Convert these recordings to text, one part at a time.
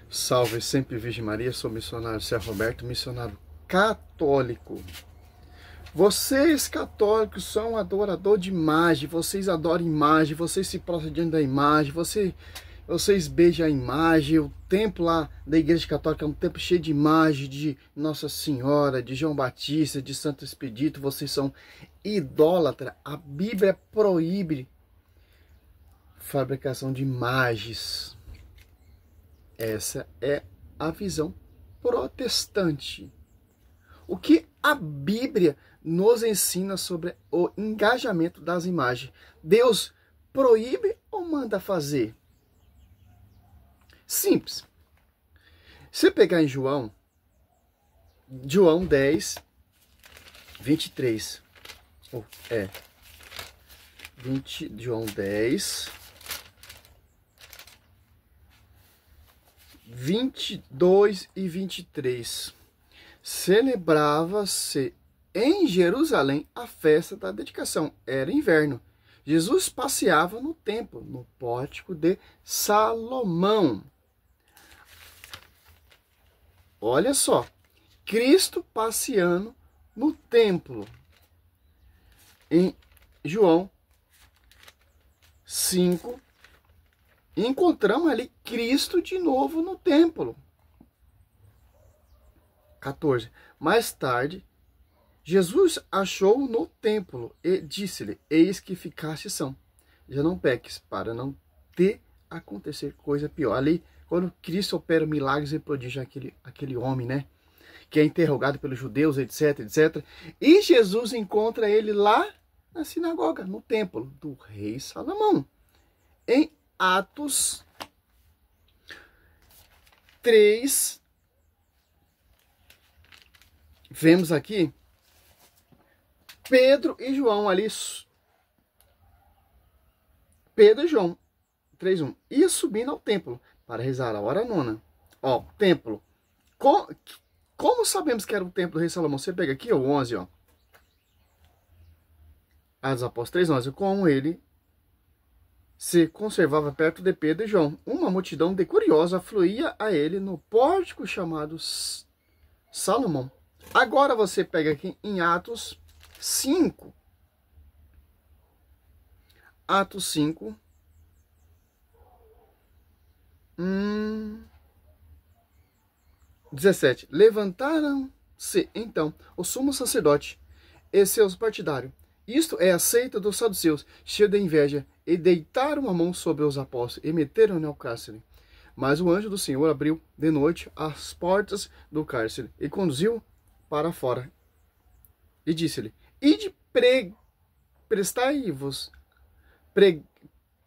Salve sempre Virgem Maria, sou missionário Sérgio Roberto, missionário católico. Vocês católicos são adorador de imagem, vocês adoram imagem, vocês se prostram diante da imagem, vocês beijam a imagem. O templo lá da Igreja Católica é um templo cheio de imagem de Nossa Senhora, de João Batista, de Santo Expedito. Vocês são idólatras. A Bíblia proíbe fabricação de imagens. Essa é a visão protestante. O que a Bíblia nos ensina sobre o engajamento das imagens? Deus proíbe ou manda fazer? Simples. Se pegar em João 10, 23. João 10, 22 e 23. Celebrava-se em Jerusalém a festa da dedicação. Era inverno. Jesus passeava no templo, no pórtico de Salomão. Olha só, Cristo passeando no templo. Em João 5, encontramos ali Cristo de novo no templo. 14. Mais tarde, Jesus achou no templo e disse-lhe: eis que ficaste são. Já não peques, para não te acontecer coisa pior. Ali, quando Cristo opera milagres e prodígios aquele homem, né? Que é interrogado pelos judeus, etc, etc. E Jesus encontra ele lá na sinagoga, no templo do rei Salomão. Em Atos 3, vemos aqui Pedro e João ali. Pedro e João, 3:1. Ia subindo ao templo para rezar a hora nona. Ó, templo. Como sabemos que era o templo do rei Salomão? Você pega aqui, o 11, ó. Atos Apóstolos 3:11. Com ele se conservava perto de Pedro e João. Uma multidão de curiosos fluía a ele no pórtico chamado Salomão. Agora você pega aqui em Atos 5. Atos 5. 17. Levantaram-se então o sumo sacerdote e seus partidários. Isto é a seita dos saduceus, cheio de inveja, e deitaram a mão sobre os apóstolos e meteram-no ao cárcere. Mas o anjo do Senhor abriu de noite as portas do cárcere e conduziu para fora. E disse-lhe: ide,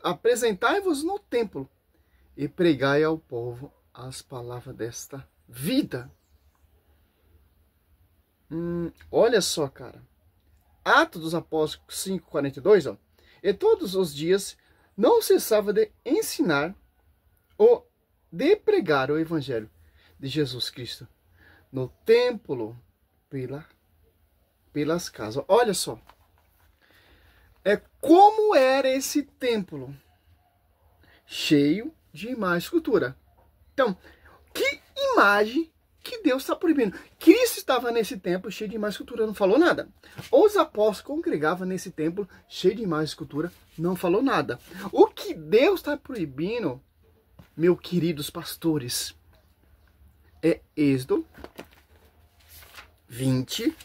apresentai-vos no templo e pregai ao povo as palavras desta vida. Olha só, cara. Atos dos Apóstolos 5:42, ó. E todos os dias não cessava de ensinar ou de pregar o evangelho de Jesus Cristo no templo, pelas casas. Olha só. Como era esse templo? Cheio de imagem e escultura. Então, que imagem que Deus está proibindo? Cristo estava nesse templo cheio de imagem e escultura, não falou nada. Os apóstolos congregavam nesse templo cheio de imagem e escultura, não falou nada. O que Deus está proibindo, meus queridos pastores, é Êxodo 20,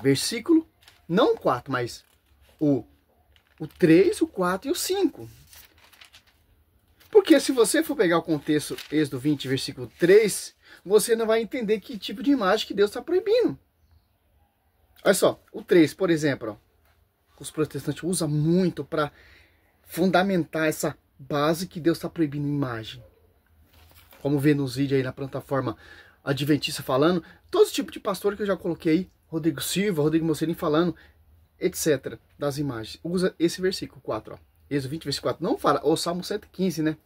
versículo, não o 4, mas o 3, o 4 e o 5. Porque se você for pegar o contexto Êxodo 20, versículo 3, você não vai entender que tipo de imagem que Deus está proibindo. Olha só, o 3, por exemplo, ó, os protestantes usam muito para fundamentar essa base que Deus está proibindo imagem. Como vê nos vídeos aí na plataforma Adventista falando, todos os tipos de pastor que eu já coloquei aí, Rodrigo Silva, Rodrigo Mocelin falando, etc, das imagens. Usa esse versículo 4, ó. Êxodo 20, versículo 4. Não fala, ou Salmo 115, né?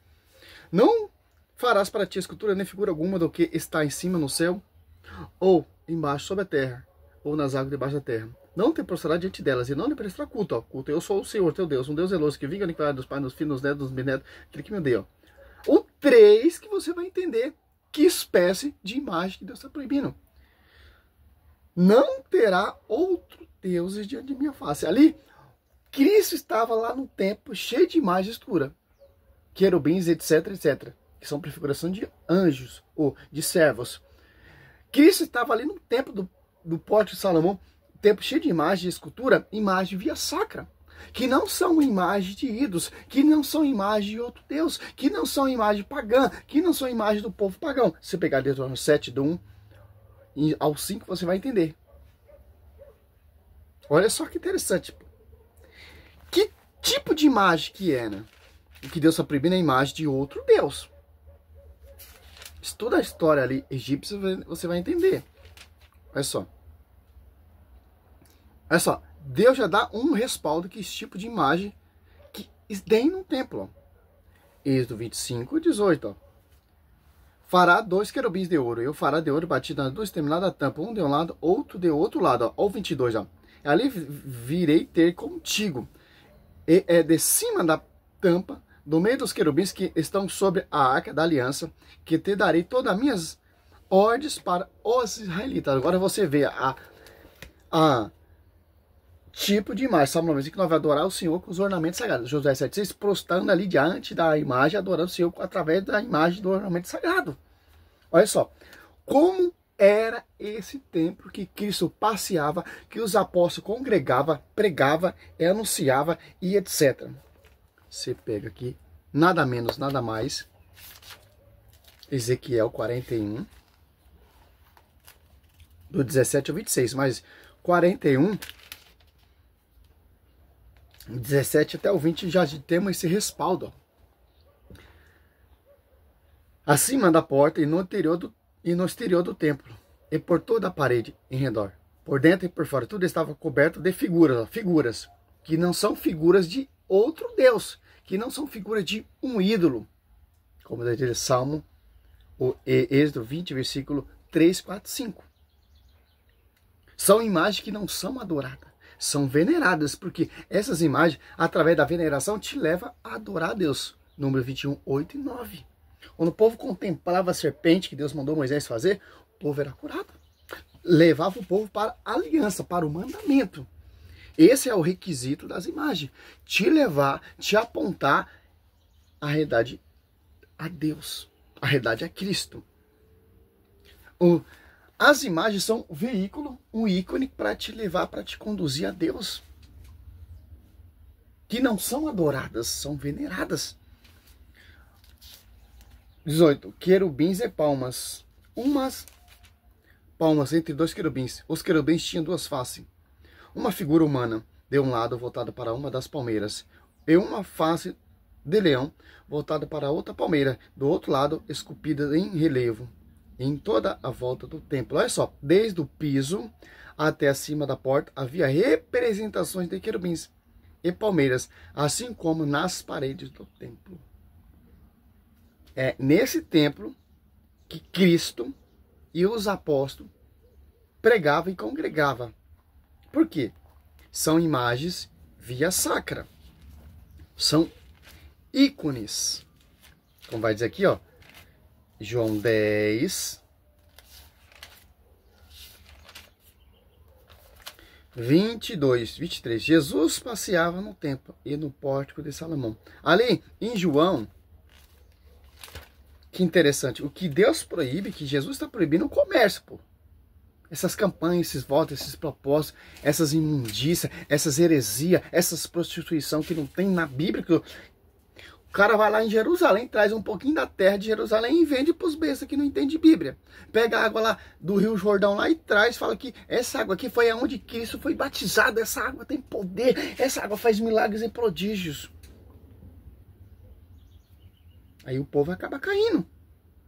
Não farás para ti escultura nem figura alguma do que está em cima no céu, ou embaixo sobre a terra, ou nas águas debaixo da terra. Não te prostrarás diante delas, e não lhe prestará culto. Ó. Culto, eu sou o Senhor, teu Deus, um Deus zeloso, que vinga aniquilar dos pais, dos filhos, dos netos, dos bisnetos, aquele que me deu. O 3 que você vai entender que espécie de imagem que Deus está proibindo. Não terá outro deuses diante de minha face. Ali, Cristo estava lá no templo cheio de imagem escura. Querubins, etc, etc. Que são prefiguração de anjos ou de servos. Cristo estava ali no templo do Pórtico de Salomão, templo cheio de imagem de escultura, imagem via sacra. Que não são imagens de ídolos, que não são imagens de outro Deus, que não são imagens pagã, que não são imagens do povo pagão. Se você pegar Deuteronômio 7, do 1 ao 5, você vai entender. Olha só que interessante. Que tipo de imagem que é, né? O que Deus está proibindo é a imagem de outro Deus. Estuda a história ali egípcia, você vai entender. Olha só. Olha só. Deus já dá um respaldo que esse tipo de imagem que tem no templo. Ó. Êxodo 25, 18. Ó. Fará 2 querubins de ouro. Eu fará de ouro batido nas 2 extremidades da tampa. Um de um lado, outro de outro lado. Ó. Ó, o 22. Ó. Ali virei ter contigo. E é de cima da tampa, do meio dos querubins que estão sobre a arca da aliança, que te darei todas as minhas ordens para os israelitas. Agora você vê a tipo de imagem. Salmo 95, que nós vamos adorar o Senhor com os ornamentos sagrados. Josué 7,6, prostrando ali diante da imagem, adorando o Senhor através da imagem do ornamento sagrado. Olha só, como era esse templo que Cristo passeava, que os apóstolos congregavam, pregavam, anunciava e etc. Você pega aqui, nada menos, nada mais, Ezequiel 41, do 17 ao 26, mas 41, 17 até o 20 já temos esse respaldo. Ó. Acima da porta e no exterior do templo, e por toda a parede em redor, por dentro e por fora, tudo estava coberto de figuras, ó, figuras, que não são figuras de outro Deus, que não são figuras de um ídolo, como diz Salmo, o Êxodo 20, versículo 3, 4, 5. São imagens que não são adoradas, são veneradas, porque essas imagens, através da veneração, te levam a adorar a Deus. Número 21, 8 e 9. Quando o povo contemplava a serpente que Deus mandou Moisés fazer, o povo era curado. Levava o povo para a aliança, para o mandamento. Esse é o requisito das imagens. Te levar, te apontar a realidade a Deus. A realidade a Cristo. As imagens são um veículo, um ícone para te levar, para te conduzir a Deus. Que não são adoradas, são veneradas. 18. Querubins e palmas. Umas palmas entre 2 querubins. Os querubins tinham 2 faces. Uma figura humana de um lado voltada para uma das palmeiras. E uma face de leão voltada para outra palmeira. Do outro lado, esculpida em relevo. Em toda a volta do templo. Olha só. Desde o piso até acima da porta havia representações de querubins e palmeiras. Assim como nas paredes do templo. É nesse templo que Cristo e os apóstolos pregavam e congregavam. Por quê? São imagens via sacra. São ícones. Como vai dizer aqui, ó. João 10, 22, 23. Jesus passeava no templo e no pórtico de Salomão. Ali, em João, que interessante, o que Deus proíbe, que Jesus está proibindo, o comércio, pô. Essas campanhas, esses votos, esses propósitos, essas imundícias, essas heresias, essas prostituição que não tem na Bíblia. O cara vai lá em Jerusalém, traz um pouquinho da terra de Jerusalém e vende para os bestas que não entendem Bíblia. Pega a água lá do Rio Jordão lá e traz, fala que essa água aqui foi aonde Cristo foi batizado, essa água tem poder, essa água faz milagres e prodígios. Aí o povo acaba caindo.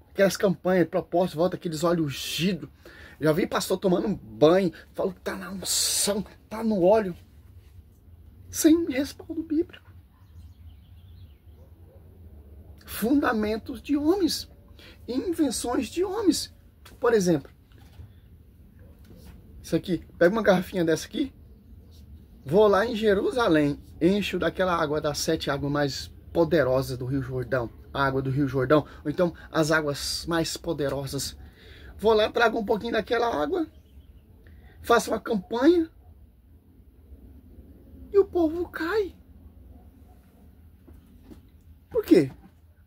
Aquelas campanhas, propósitos, volta aqueles olhos ungidos. Já vi pastor tomando um banho, falou que tá na unção, tá no óleo. Sem respaldo bíblico. Fundamentos de homens. Invenções de homens. Por exemplo, isso aqui, pega uma garrafinha dessa aqui, vou lá em Jerusalém, encho daquela água, das 7 águas mais poderosas do Rio Jordão. a água do Rio Jordão, ou então as águas mais poderosas. Vou lá, trago um pouquinho daquela água, faço uma campanha e o povo cai. Por quê?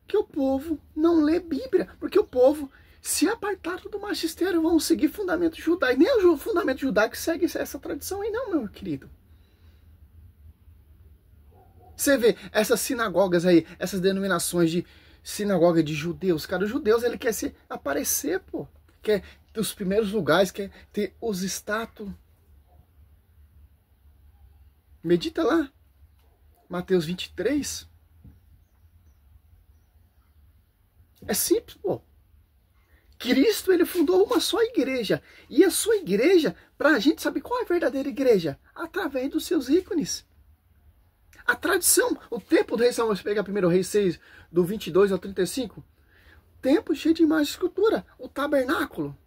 Porque o povo não lê Bíblia, porque o povo se apartaram do magistério, vão seguir fundamento judaico. Nem o fundamento judaico segue essa tradição aí não, meu querido. Você vê essas sinagogas aí, essas denominações de sinagoga de judeus. Cara, os judeus, ele quer se aparecer, pô. Quer ter os primeiros lugares, quer ter os status. Medita lá. Mateus 23. É simples, pô. Cristo, ele fundou uma só igreja. E a sua igreja, pra gente saber qual é a verdadeira igreja? Através dos seus ícones. A tradição, o templo do rei Salomão, você pega 1 Reis 6, do 22 ao 35. Templo cheio de imagem e escultura. O tabernáculo,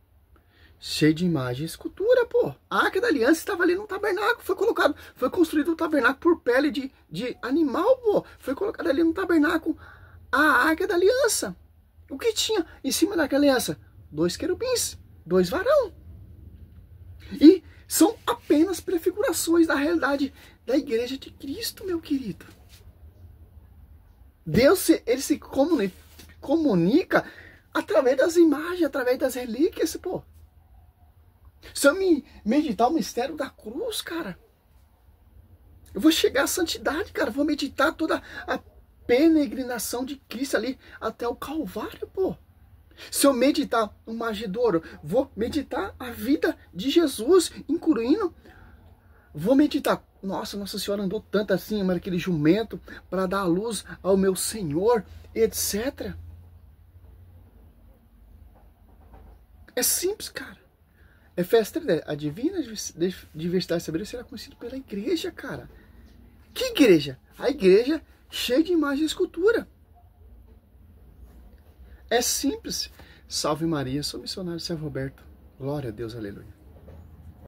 cheio de imagem e escultura, pô. A Arca da Aliança estava ali no tabernáculo. Foi construído o tabernáculo por pele de animal, pô. Foi colocado ali no tabernáculo a Arca da Aliança. O que tinha em cima da aliança? 2 querubins, 2 varão. E são apenas prefigurações da realidade da igreja de Cristo, meu querido. Deus, ele se comunica através das imagens, através das relíquias, pô. Se eu meditar o mistério da cruz, cara, eu vou chegar à santidade, cara. Vou meditar toda a peregrinação de Cristo ali até o Calvário, pô. Se eu meditar o Manjedouro, vou meditar a vida de Jesus, incluindo, vou meditar, Nossa Senhora andou tanto assim, mas aquele jumento, para dar a luz ao meu Senhor, etc. É simples, cara. Efésios 3:10, a divina diversidade de sabedoria será conhecida pela igreja, cara. Que igreja? A igreja cheia de imagem e escultura. É simples. Salve Maria, sou missionário Sérgio Roberto. Glória a Deus, aleluia.